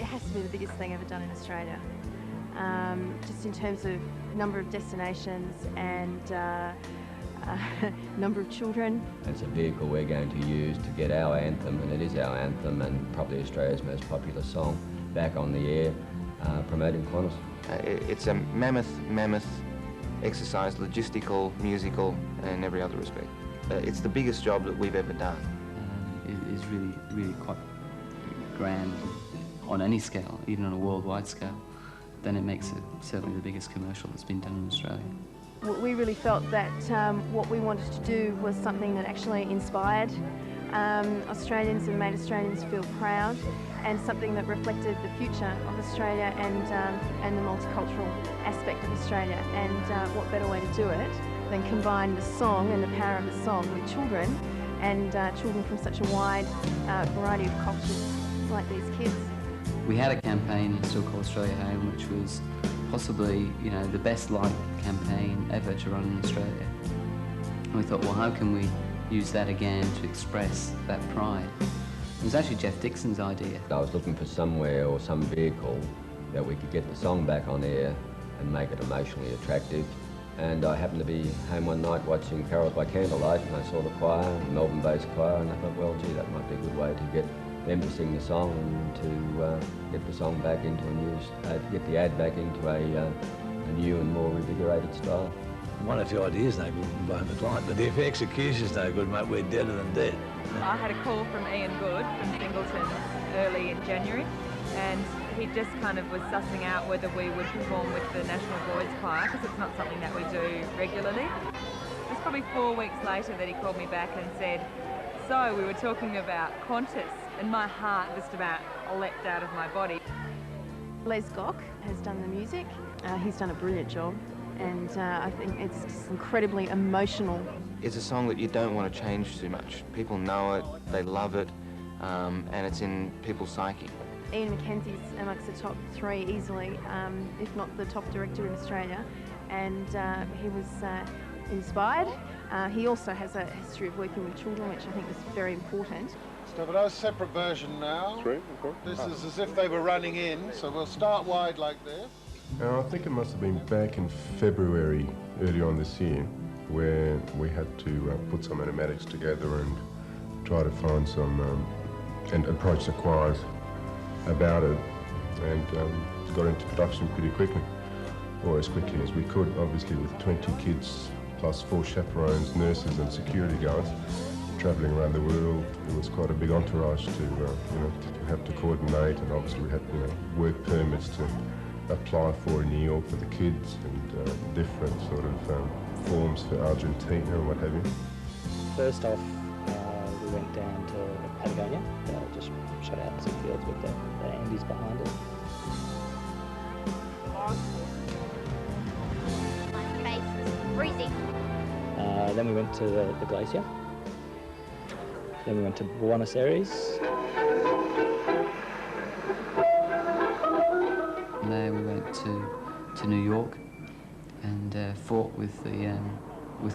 has to be the biggest thing ever done in Australia. Just in terms of number of destinations and number of children. It's a vehicle we're going to use to get our anthem, and it is our anthem and probably Australia's most popular song, back on the air, promoting Qantas. It's a mammoth exercise, logistical, musical, and every other respect. It's the biggest job that we've ever done. It is really quite grand on any scale, even on a worldwide scale. Then it makes it certainly the biggest commercial that's been done in Australia. We really felt that what we wanted to do was something that actually inspired Australians and made Australians feel proud, and something that reflected the future of Australia and the multicultural aspect of Australia. And what better way to do it than combine the song and the power of the song with children, and children from such a wide variety of cultures like these kids. We had a campaign, Still Call Australia Home, which was possibly, the best liked campaign ever to run in Australia. And we thought, well, how can we use that again to express that pride? It was actually Jeff Dixon's idea. I was looking for somewhere or some vehicle that we could get the song back on air and make it emotionally attractive. And I happened to be home one night watching Carols by Candlelight, and I saw the choir, the Melbourne-based choir, and I thought, well, gee, that might be a good way to get them to sing the song and to get the song back into get the ad back into a new and more revigorated style. One of the ideas no good by the client, but if execution's no good, mate, we're deader than dead. I had a call from Ian Good from Singleton early in January, and he just kind of was sussing out whether we would perform with the National Boys Choir, because it's not something that we do regularly. It was probably 4 weeks later that he called me back and said, so we were talking about Qantas, and my heart just about leapt out of my body. Les Gock has done the music. He's done a brilliant job, and I think it's just incredibly emotional. It's a song that you don't want to change too much. People know it, they love it, and it's in people's psyche. Ian McKenzie's amongst the top 3 easily, if not the top director in Australia, and he was inspired. He also has a history of working with children, which I think was very important. So, but a separate version now. This is as if they were running in, so we'll start wide like this. I think it must have been back in February, early on this year, where we had to put some animatics together and try to find some, and approach the choirs about it, and got into production pretty quickly, or as quickly as we could, obviously with 20 kids plus 4 chaperones, nurses and security guards travelling around the world. It was quite a big entourage to have to coordinate, and obviously we had work permits to apply for in New York for the kids, and different sort of forms for Argentina and what have you. First off, we went down to Patagonia, just shot out some fields with the Andes behind it. My face is freezing. Then we went to the glacier. Then we went to Buenos Aires. From there we went to New York and fought with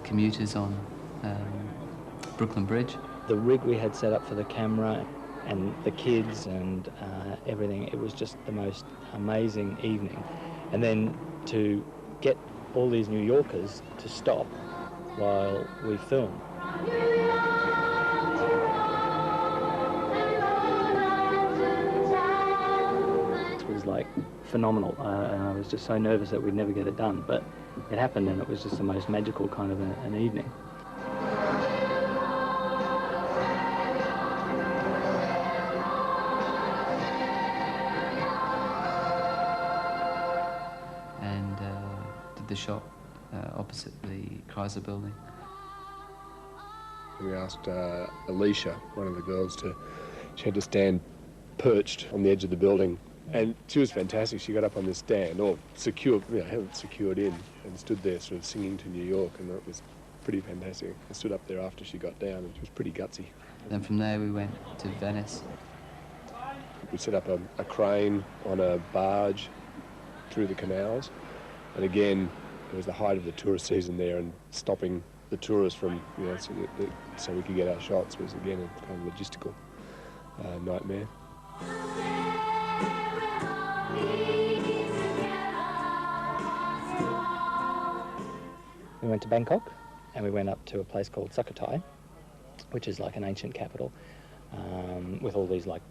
commuters on Brooklyn Bridge. The rig we had set up for the camera and the kids and everything, it was just the most amazing evening. And then to get all these New Yorkers to stop while we filmed. It was like phenomenal, and I was just so nervous that we'd never get it done, but it happened, and it was just the most magical kind of an evening. And did the shot opposite the Chrysler building. We asked Alicia, one of the girls, she had to stand perched on the edge of the building, and she was fantastic. She got up on this stand, or secured, had it secured in, and stood there sort of singing to New York, and that was pretty fantastic. I stood up there after she got down, and she was pretty gutsy. Then from there we went to Venice. We set up a crane on a barge through the canals, and again, it was the height of the tourist season there, and stopping the tourists from, so we could get our shots was again a kind of logistical nightmare. went to Bangkok, and we went up to a place called Sukhothai, which is like an ancient capital, with all these like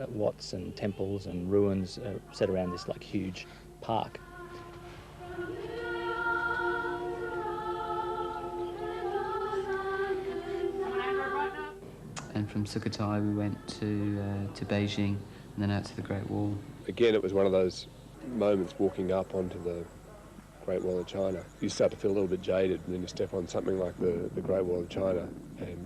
wats and temples and ruins set around this like huge park. And from Sukhothai we went to Beijing and then out to the Great Wall. Again, it was one of those moments walking up onto the Great Wall of China. You start to feel a little bit jaded, and then you step on something like the Great Wall of China, and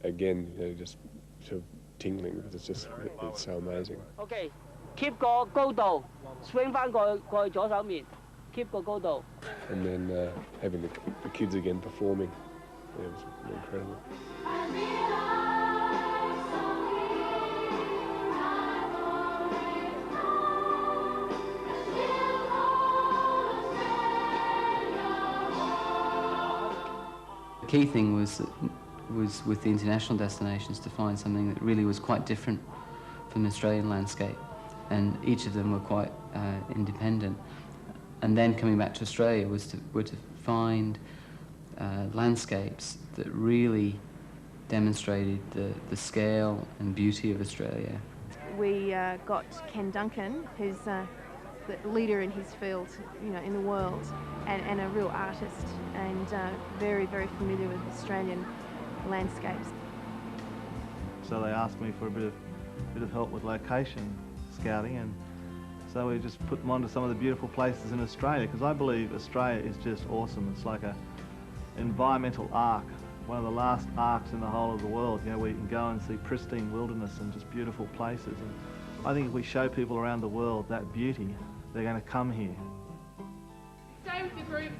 again, you know, just sort of tingling, because it's so amazing. Okay, keep 個高度 swing 翻過去左手面 keep 個高度. And then having the kids again performing, yeah, it was incredible. The key thing was with the international destinations to find something that really was quite different from the Australian landscape, and each of them were quite independent. And then coming back to Australia were to find landscapes that really demonstrated the scale and beauty of Australia. We got Ken Duncan, who's the leader in his field, you know, in the world, and a real artist, and very, very familiar with Australian landscapes. So they asked me for a bit of help with location scouting, and so we just put them onto some of the beautiful places in Australia, because I believe Australia is just awesome. It's like an environmental ark, one of the last arks in the whole of the world, you know, where you can go and see pristine wilderness and just beautiful places. And I think if we show people around the world that beauty, they're going to come here. Stay with your group,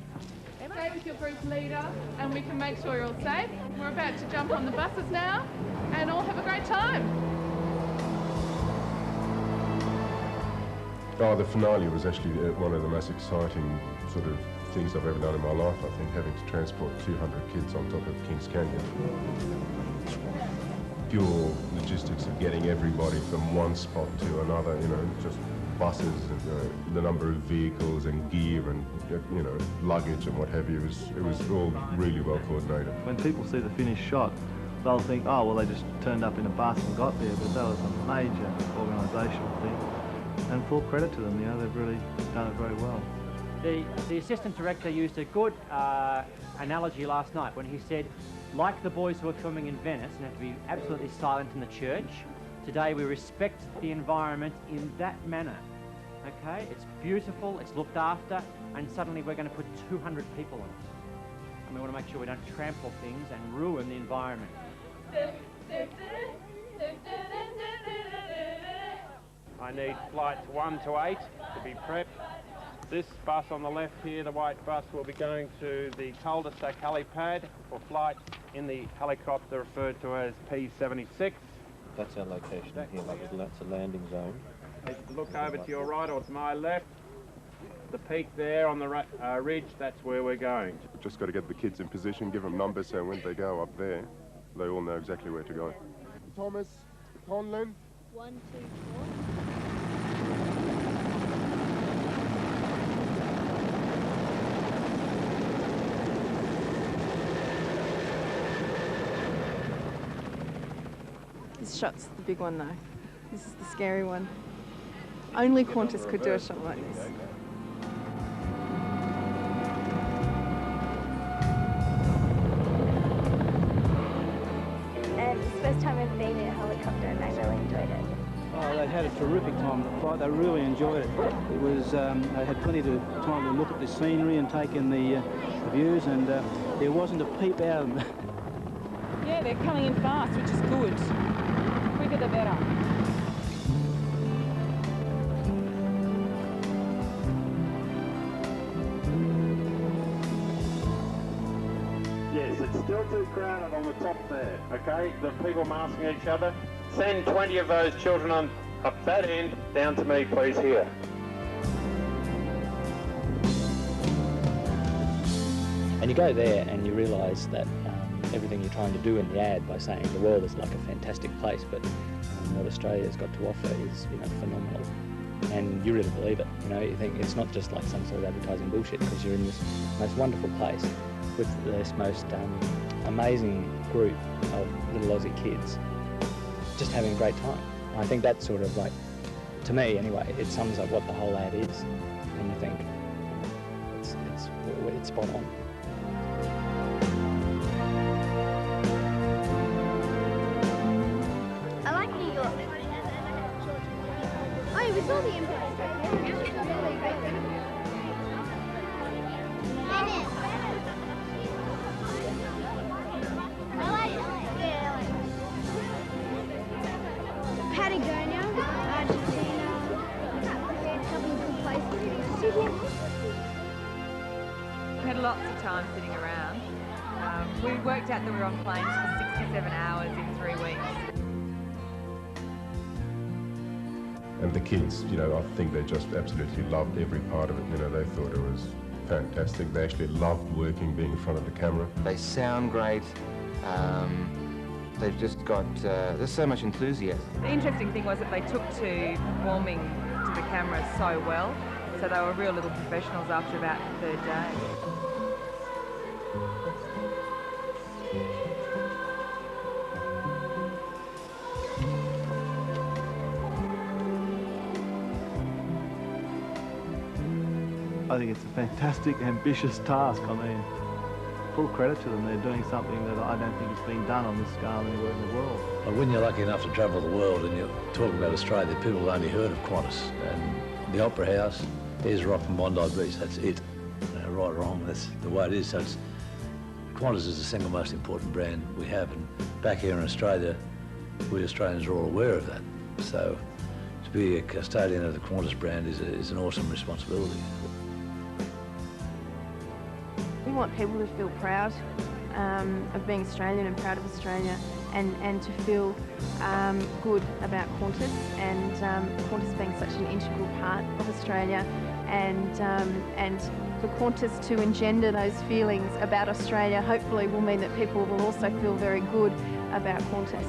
stay with your group leader, and we can make sure you're all safe. We're about to jump on the buses now, and all have a great time. Oh, the finale was actually one of the most exciting sort of things I've ever done in my life, I think, having to transport 200 kids on top of Kings Canyon. Pure logistics of getting everybody from one spot to another, you know, just buses and the number of vehicles and gear and, you know, luggage and what have you. It was all really well coordinated. When people see the finished shot, they'll think, oh, well, they just turned up in a bus and got there, but that was a major organisational thing. And full credit to them, you know, they've really done it very well. The assistant director used a good analogy last night when he said, like the boys who are filming in Venice and have to be absolutely silent in the church, today we respect the environment in that manner. Okay, it's beautiful, it's looked after, and suddenly we're going to put 200 people on it. And we want to make sure we don't trample things and ruin the environment. I need flights 1 to 8 to be prepped. This bus on the left here, the white bus, will be going to the cul-de-sac helipad for flight in the helicopter referred to as P-76. That's our location here, that's a landing zone. Look over to your right or to my left. The peak there on the ridge, that's where we're going. Just got to get the kids in position, give them numbers, so when they go up there, they all know exactly where to go. Thomas Conlon. 1, 2, 4. This shot's the big one though. This is the scary one. Only Qantas could do a shot like this. And it's the first time I've been in a helicopter and I really enjoyed it. Oh, they had a terrific time on the flight. They really enjoyed it. It was they had plenty of time to look at the scenery and take in the views, and there wasn't a peep out of them. Yeah, they're coming in fast, which is good. The quicker the better. Yes, it's still too crowded on the top there, okay? The people masking each other. Send 20 of those children on up that end down to me, please, here. And you go there and you realise that everything you're trying to do in the ad by saying the world is like a fantastic place, but what Australia's got to offer is, you know, phenomenal. and you really believe it. You know, you think it's not just like some sort of advertising bullshit, because you're in this most wonderful place with this most amazing group of little Aussie kids just having a great time. And I think that's sort of like, to me anyway, it sums up what the whole ad is, and you think it's spot on. I like New York. Oh, we saw the Empire State. Really good. I like Patagonia, Argentina, a couple of good places. We had lots of time sitting around. We worked out that we were on planes for 67 hours in 3 weeks. And the kids, you know, I think they just absolutely loved every part of it. You know, they thought it was fantastic. They actually loved working, being in front of the camera. They sound great. They've just got, there's so much enthusiasm. The interesting thing was that they took to performing to the camera so well, so they were real little professionals after about the third day. I think it's a fantastic, ambitious task. I mean, full credit to them. They're doing something that I don't think has been done on this scale anywhere in the world. When you're lucky enough to travel the world and you're talking about Australia, people have only heard of Qantas and the Opera House, Ayers Rock and Bondi Beach. That's it. You know, right or wrong, that's the way it is. So Qantas is the single most important brand we have, and back here in Australia, we Australians are all aware of that. So to be a custodian of the Qantas brand is an awesome responsibility. We want people to feel proud of being Australian and proud of Australia, and to feel good about Qantas, and Qantas being such an integral part of Australia, and for Qantas to engender those feelings about Australia hopefully will mean that people will also feel very good about Qantas.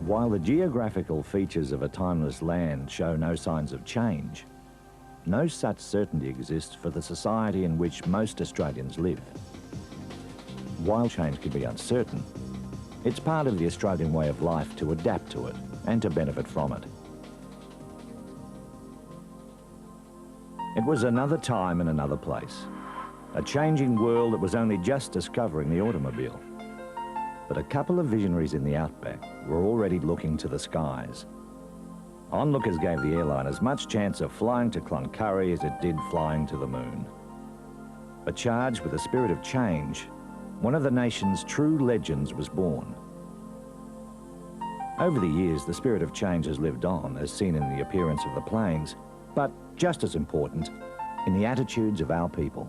While the geographical features of a timeless land show no signs of change, no such certainty exists for the society in which most Australians live. While change can be uncertain, it's part of the Australian way of life to adapt to it and to benefit from it. It was another time and another place, a changing world that was only just discovering the automobile. But a couple of visionaries in the outback were already looking to the skies. Onlookers gave the airline as much chance of flying to Cloncurry as it did flying to the moon. But charged with a spirit of change, one of the nation's true legends was born. Over the years, the spirit of change has lived on, as seen in the appearance of the planes, but just as important, in the attitudes of our people.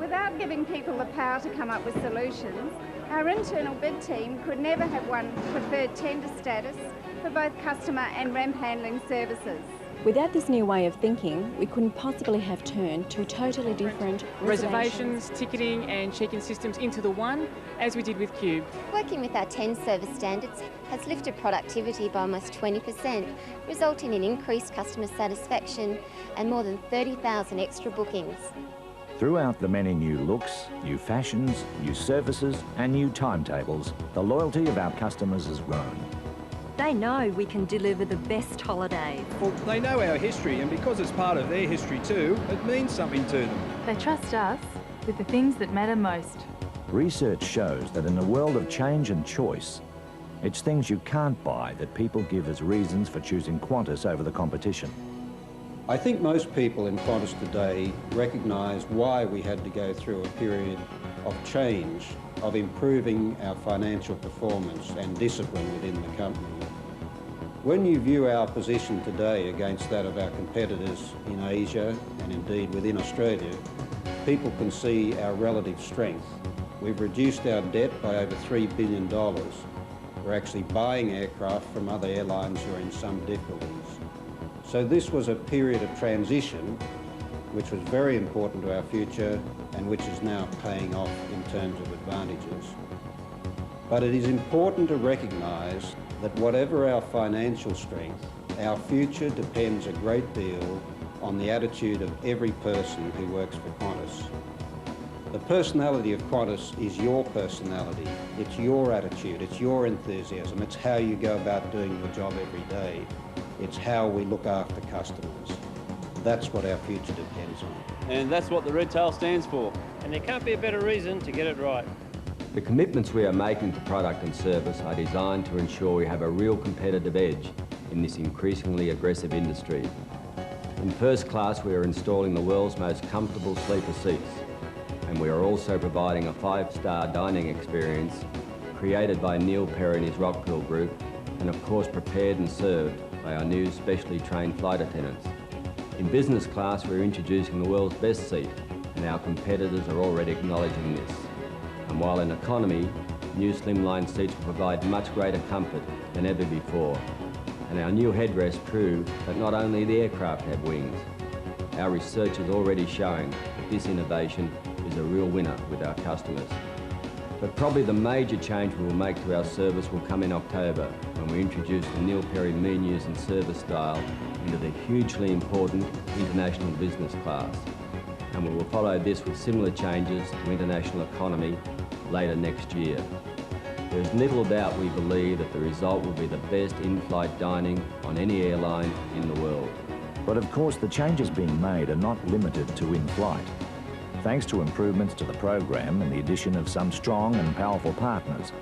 Without giving people the power to come up with solutions, our internal bid team could never have won preferred tender status for both customer and ramp handling services. Without this new way of thinking, we couldn't possibly have turned two totally different reservations, ticketing and check-in systems into the one, as we did with Cube. Working with our 10 service standards has lifted productivity by almost 20%, resulting in increased customer satisfaction and more than 30,000 extra bookings. Throughout the many new looks, new fashions, new services and new timetables, the loyalty of our customers has grown. They know we can deliver the best holidays. Well, they know our history, and because it's part of their history too, it means something to them. They trust us with the things that matter most. Research shows that in a world of change and choice, it's things you can't buy that people give as reasons for choosing Qantas over the competition. I think most people in Qantas today recognise why we had to go through a period of change, of improving our financial performance and discipline within the company. When you view our position today against that of our competitors in Asia and indeed within Australia, people can see our relative strength. We've reduced our debt by over $3 billion. We're actually buying aircraft from other airlines who are in some difficulties. So this was a period of transition which was very important to our future and which is now paying off in terms of advantages. But it is important to recognise that whatever our financial strength, our future depends a great deal on the attitude of every person who works for Qantas. The personality of Qantas is your personality. It's your attitude, it's your enthusiasm, it's how you go about doing your job every day. It's how we look after customers. That's what our future depends on. And that's what the red tail stands for. And there can't be a better reason to get it right. The commitments we are making to product and service are designed to ensure we have a real competitive edge in this increasingly aggressive industry. In first class, we are installing the world's most comfortable sleeper seats, and we are also providing a 5-star dining experience created by Neil Perry and his Rockpool group, and of course prepared and served by our new specially trained flight attendants. In business class, we're introducing the world's best seat, and our competitors are already acknowledging this. And while in economy, new slimline seats will provide much greater comfort than ever before. And our new headrests prove that not only the aircraft have wings. Our research is already showing that this innovation is a real winner with our customers. But probably the major change we will make to our service will come in October, when we introduce the Neil Perry menus and service style into the hugely important international business class. And we will follow this with similar changes to international economy later next year. There's little doubt we believe that the result will be the best in-flight dining on any airline in the world. But of course, the changes being made are not limited to in-flight. Thanks to improvements to the program and the addition of some strong and powerful partners,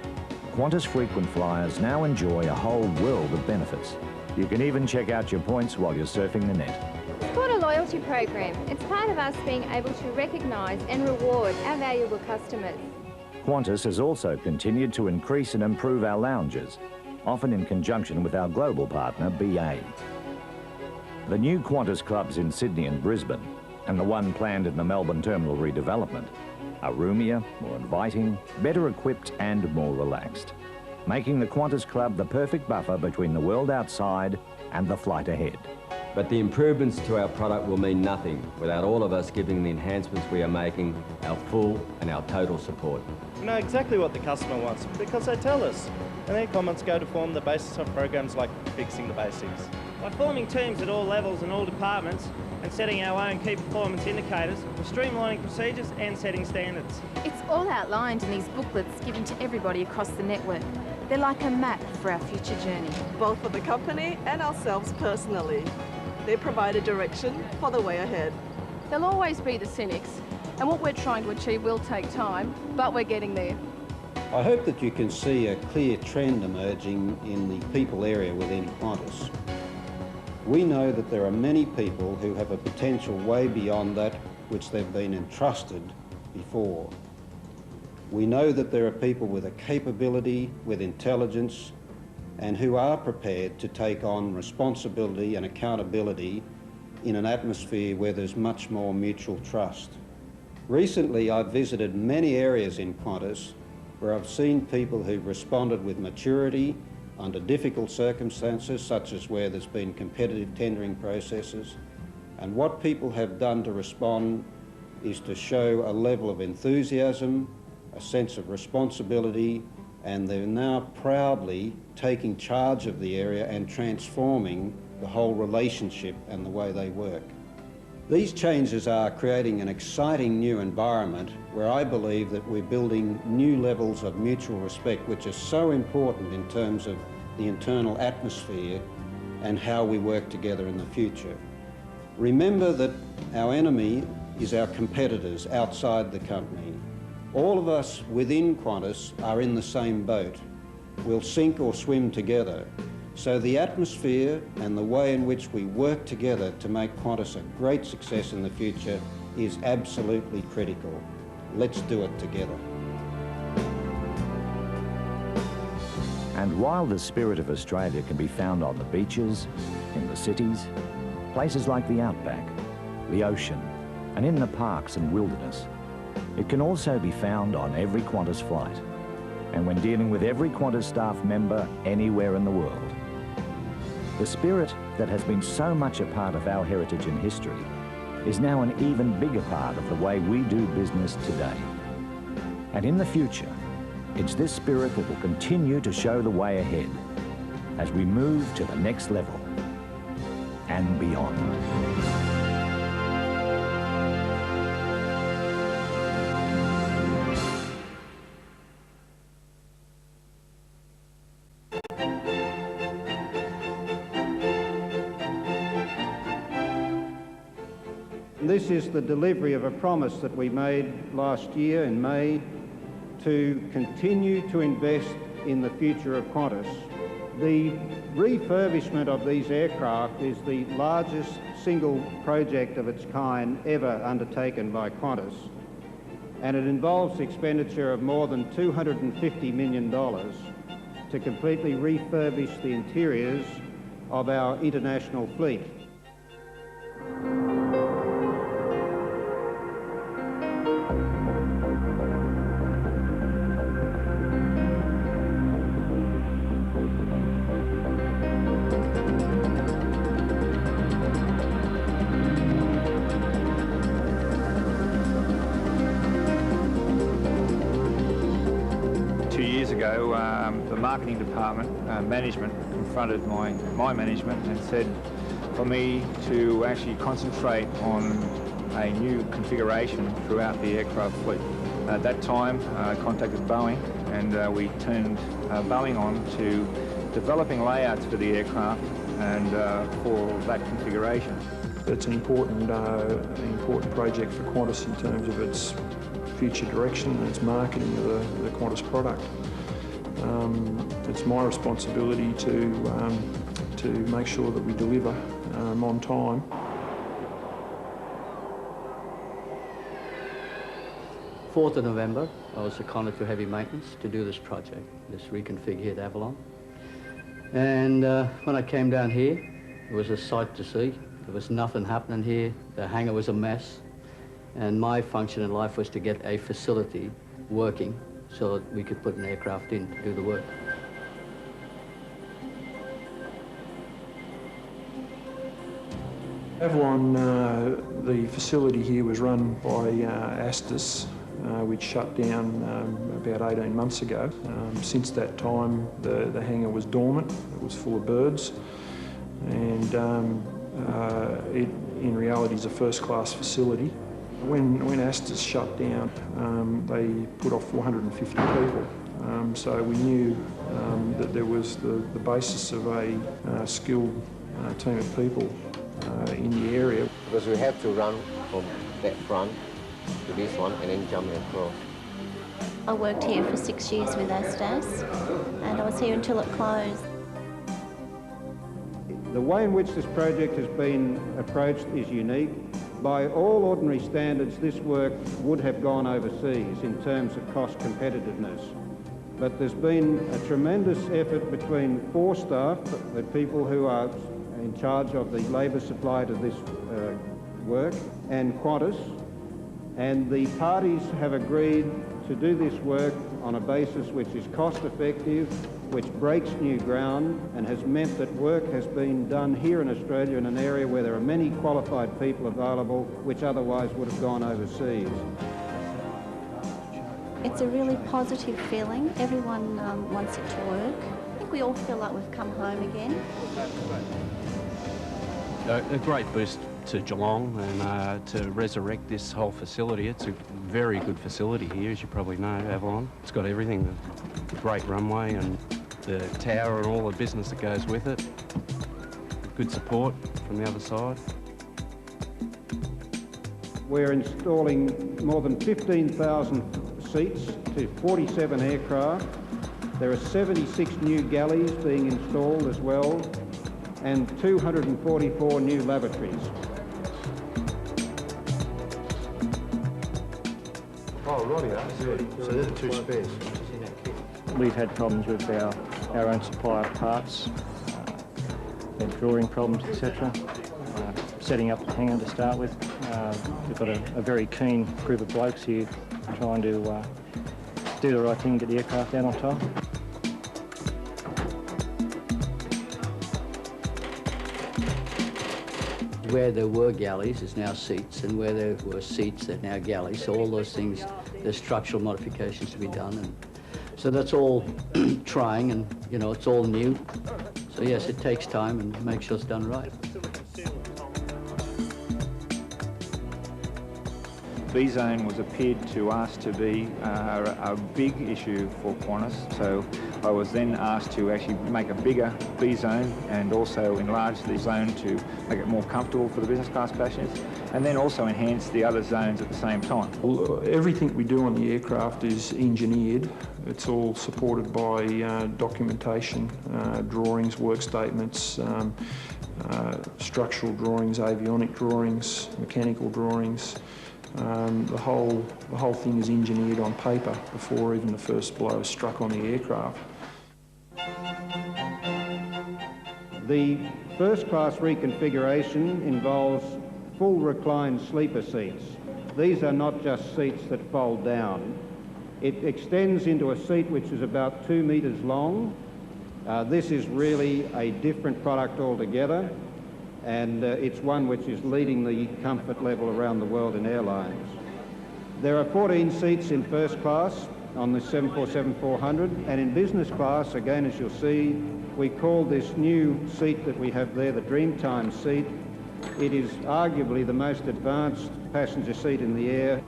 Qantas frequent flyers now enjoy a whole world of benefits. You can even check out your points while you're surfing the net. It's called a loyalty program. It's part of us being able to recognise and reward our valuable customers. Qantas has also continued to increase and improve our lounges, often in conjunction with our global partner, BA. The new Qantas clubs in Sydney and Brisbane, and the one planned in the Melbourne terminal redevelopment, are roomier, more inviting, better equipped and more relaxed, making the Qantas Club the perfect buffer between the world outside and the flight ahead. But the improvements to our product will mean nothing without all of us giving the enhancements we are making our full and our total support. We know exactly what the customer wants because they tell us, and their comments go to form the basis of programs like Fixing the Basics. By forming teams at all levels and all departments and setting our own key performance indicators, we're streamlining procedures and setting standards. It's all outlined in these booklets given to everybody across the network. They're like a map for our future journey. Both for the company and ourselves personally. They provide a direction for the way ahead. There'll always be the cynics, and what we're trying to achieve will take time, but we're getting there. I hope that you can see a clear trend emerging in the people area within Qantas. We know that there are many people who have a potential way beyond that which they've been entrusted before. We know that there are people with a capability, with intelligence, and who are prepared to take on responsibility and accountability in an atmosphere where there's much more mutual trust. Recently, I've visited many areas in Qantas where I've seen people who've responded with maturity under difficult circumstances, such as where there's been competitive tendering processes. And what people have done to respond is to show a level of enthusiasm, a sense of responsibility, and they're now proudly taking charge of the area and transforming the whole relationship and the way they work. These changes are creating an exciting new environment where I believe that we're building new levels of mutual respect, which is so important in terms of the internal atmosphere and how we work together in the future. Remember that our enemy is our competitors outside the company. All of us within Qantas are in the same boat. We'll sink or swim together. So the atmosphere and the way in which we work together to make Qantas a great success in the future is absolutely critical. Let's do it together. And while the spirit of Australia can be found on the beaches, in the cities, places like the outback, the ocean, and in the parks and wilderness, it can also be found on every Qantas flight, and when dealing with every Qantas staff member anywhere in the world. The spirit that has been so much a part of our heritage and history is now an even bigger part of the way we do business today. And in the future, it's this spirit that will continue to show the way ahead as we move to the next level and beyond. This is the delivery of a promise that we made last year in May to continue to invest in the future of Qantas. The refurbishment of these aircraft is the largest single project of its kind ever undertaken by Qantas, and it involves expenditure of more than $250 million to completely refurbish the interiors of our international fleet. The marketing department, management, confronted my management and said for me to actually concentrate on a new configuration throughout the aircraft fleet. At that time, I contacted Boeing and we turned Boeing on to developing layouts for the aircraft and for that configuration. It's an important project for Qantas in terms of its future direction and its marketing of the Qantas product. It's my responsibility to make sure that we deliver on time. Fourth of November, I was seconded for heavy maintenance to do this project, this reconfig here at Avalon. And when I came down here, it was a sight to see. There was nothing happening here. The hangar was a mess. And my function in life was to get a facility working so that we could put an aircraft in to do the work. Avalon, the facility here was run by Astus, which shut down about 18 months ago. Since that time, the hangar was dormant. It was full of birds, and it, in reality, is a first-class facility. When Astus shut down, they put off 450 people. So we knew that there was the basis of a skilled team of people in the area. Because we have to run from that front to this one and then jump across. I worked here for 6 years with Astas, and I was here until it closed. The way in which this project has been approached is unique. By all ordinary standards, this work would have gone overseas in terms of cost competitiveness. But there's been a tremendous effort between 4 staff, the people who are in charge of the labour supply to this work, and Qantas, and the parties have agreed to do this work on a basis which is cost effective, which breaks new ground, and has meant that work has been done here in Australia in an area where there are many qualified people available which otherwise would have gone overseas. It's a really positive feeling. Everyone wants it to work. I think we all feel like we've come home again. A great boost to Geelong and to resurrect this whole facility. It's a very good facility here, as you probably know, Avalon. It's got everything, the great runway and the tower and all the business that goes with it. Good support from the other side. We're installing more than 15,000 seats to 47 aircraft. There are 76 new galleys being installed as well, and 244 new lavatories. Oh, rightio. So they're the 2 spares. We've had problems with our own supply of parts, drawing problems, etc. Setting up the hangar to start with. We've got a very keen group of blokes here trying to do the right thing and get the aircraft out on top. Where there were galleys is now seats, and where there were seats, they're now galleys. So all those things, there's structural modifications to be done. And so that's all trying, and, you know, it's all new. So yes, it takes time and make sure it's done right. B-zone was appeared to us to be a big issue for Qantas, so I was then asked to actually make a bigger B-zone and also enlarge the zone to make it more comfortable for the business class passengers, and then also enhance the other zones at the same time. Well, everything we do on the aircraft is engineered. It's all supported by documentation, drawings, work statements, structural drawings, avionic drawings, mechanical drawings. The whole thing is engineered on paper before even the first blow is struck on the aircraft. The first-class reconfiguration involves full recline sleeper seats. These are not just seats that fold down. It extends into a seat which is about 2 metres long. This is really a different product altogether, and it's one which is leading the comfort level around the world in airlines. There are 14 seats in first class on the 747-400, and in business class, again, as you'll see, we call this new seat that we have there the Dreamtime seat. It is arguably the most advanced passenger seat in the air.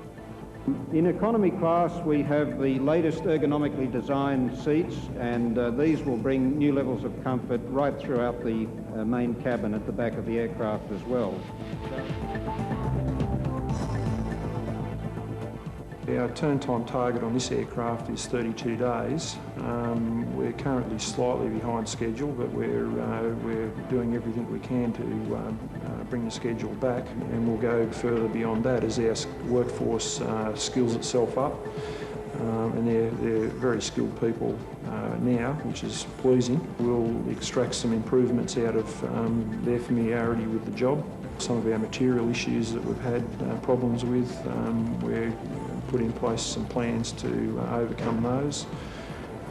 In economy class, we have the latest ergonomically designed seats, and these will bring new levels of comfort right throughout the main cabin at the back of the aircraft as well. Our turn time target on this aircraft is 32 days. We're currently slightly behind schedule, but we're doing everything we can to bring the schedule back, and we'll go further beyond that as our workforce skills itself up. And they're very skilled people now, which is pleasing. We'll extract some improvements out of their familiarity with the job. Some of our material issues that we've had problems with, we're put in place some plans to overcome those.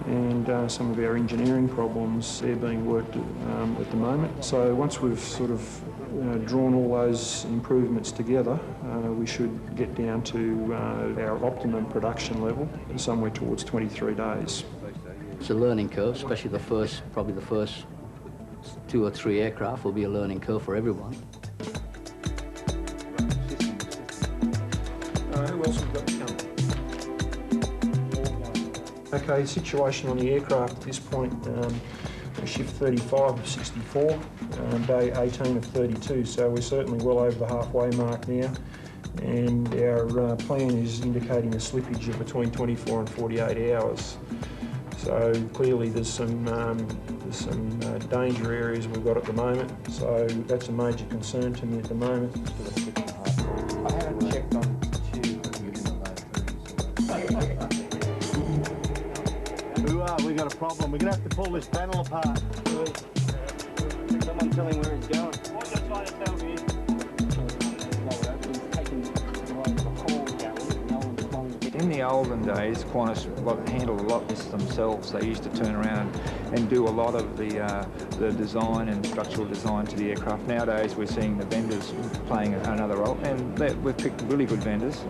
and some of our engineering problems, they're being worked at the moment. So once we've sort of drawn all those improvements together, we should get down to our optimum production level, somewhere towards 23 days. It's a learning curve, especially probably the first 2 or 3 aircraft will be a learning curve for everyone. Who else have we got coming? Okay, situation on the aircraft at this point, shift 35 of 64, day 18 of 32, so we're certainly well over the halfway mark now, and our plan is indicating a slippage of between 24 and 48 hours. So clearly there's some danger areas we've got at the moment, so that's a major concern to me at the moment. I haven't checked on we got a problem. We're going to have to pull this panel apart. Someone tell him where he's going. What you're trying to tell me in the olden days, Qantas handled a lot of this themselves. They used to turn around and do a lot of the design and structural design to the aircraft. Nowadays, we're seeing the vendors playing another role, and we've picked really good vendors.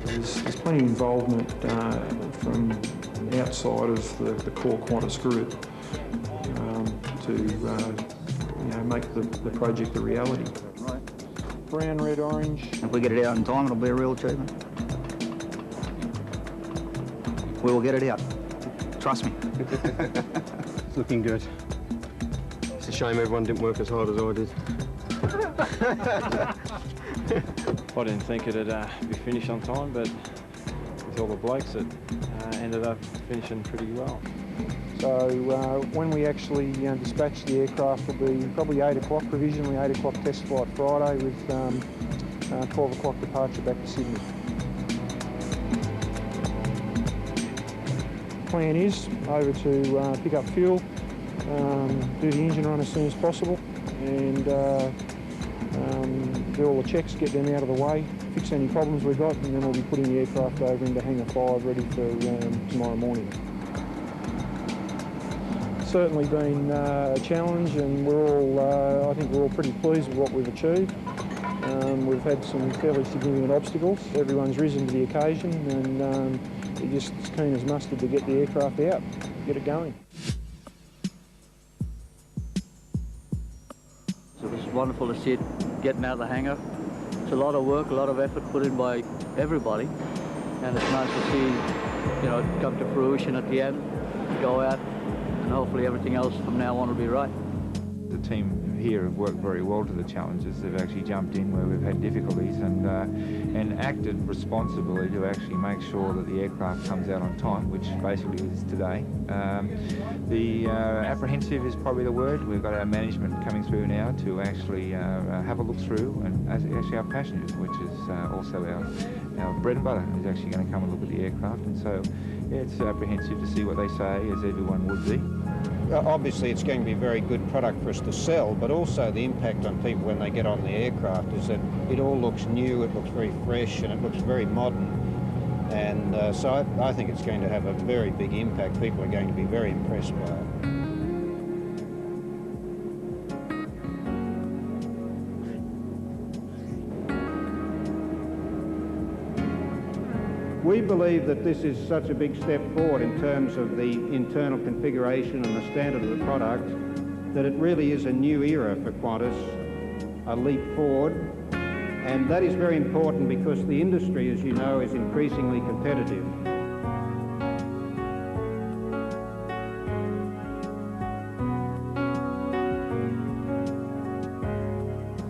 There's plenty of involvement from outside of the core Qantas group to make the project a reality. Right. Brown, red, orange. If we get it out in time, it'll be a real achievement. We will get it out. Trust me. It's looking good. It's a shame everyone didn't work as hard as I did. I didn't think it'd be finished on time, but with all the blokes, it ended up finishing pretty well. So when we actually dispatch the aircraft, it'll be probably 8 o'clock, provisionally 8 o'clock test flight Friday with 12 o'clock departure back to Sydney. Plan is over to pick up fuel, do the engine run as soon as possible, and do all the checks, get them out of the way, fix any problems we've got, and then we'll be putting the aircraft over into Hangar 5 ready for tomorrow morning. Certainly been a challenge, and we're all, I think we're all pretty pleased with what we've achieved. We've had some fairly significant obstacles. Everyone's risen to the occasion, and they're just as keen as mustard to get the aircraft out, get it going. So it's wonderful to see it getting out of the hangar. It's a lot of work, a lot of effort put in by everybody, and it's nice to see, you know, it come to fruition at the end, go out, and hopefully everything else from now on will be right. The team here have worked very well to the challenges. They've actually jumped in where we've had difficulties and acted responsibly to actually make sure that the aircraft comes out on time, which basically is today. Apprehensive is probably the word. We've got our management coming through now to actually have a look through, and actually our passengers, which is also our bread and butter, is actually going to come and look at the aircraft. And so yeah, it's apprehensive to see what they say, as everyone would be. Obviously it's going to be a very good product for us to sell, but also the impact on people when they get on the aircraft is that it all looks new, it looks very fresh, and it looks very modern. And so I think it's going to have a very big impact. People are going to be very impressed by it. We believe that this is such a big step forward in terms of the internal configuration and the standard of the product that it really is a new era for Qantas, a leap forward. And that is very important because the industry, as you know, is increasingly competitive.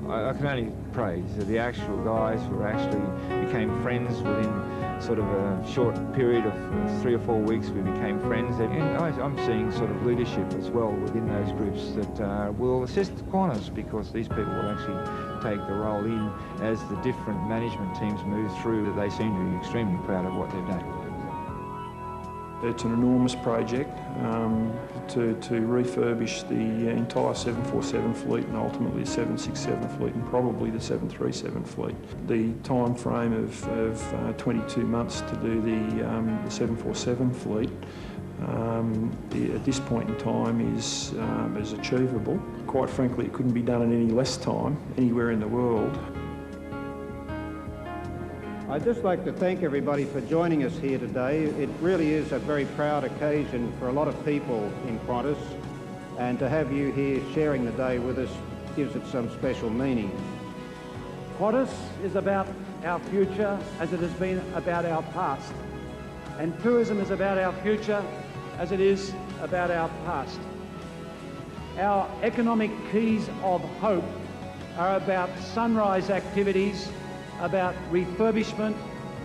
I can only praise the actual guys who actually became friends within sort of a short period of 3 or 4 weeks. We became friends, and I'm seeing sort of leadership as well within those groups that will assist Qantas, because these people will actually take the role in as the different management teams move through. That they seem to be extremely proud of what they've done. It's an enormous project to refurbish the entire 747 fleet and ultimately the 767 fleet and probably the 737 fleet. The time frame of 22 months to do the 747 fleet at this point in time is achievable. Quite frankly, it couldn't be done in any less time anywhere in the world. I'd just like to thank everybody for joining us here today. It really is a very proud occasion for a lot of people in Qantas, and to have you here sharing the day with us gives it some special meaning. Qantas is about our future as it has been about our past, and tourism is about our future as it is about our past. Our economic keys of hope are about sunrise activities, about refurbishment,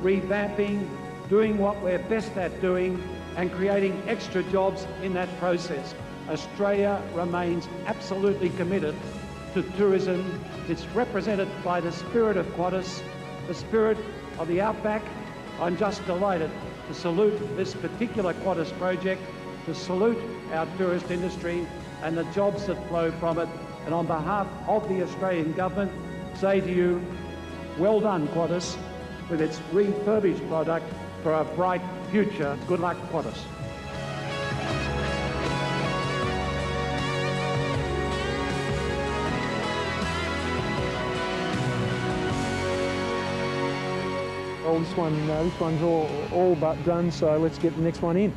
revamping, doing what we're best at doing, and creating extra jobs in that process. Australia remains absolutely committed to tourism. It's represented by the spirit of Qantas, the spirit of the Outback. I'm just delighted to salute this particular Qantas project, to salute our tourist industry and the jobs that flow from it, and on behalf of the Australian government, say to you, well done, Qantas, with its refurbished product for a bright future. Good luck, Qantas. Well, this one's all but done, so let's get the next one in.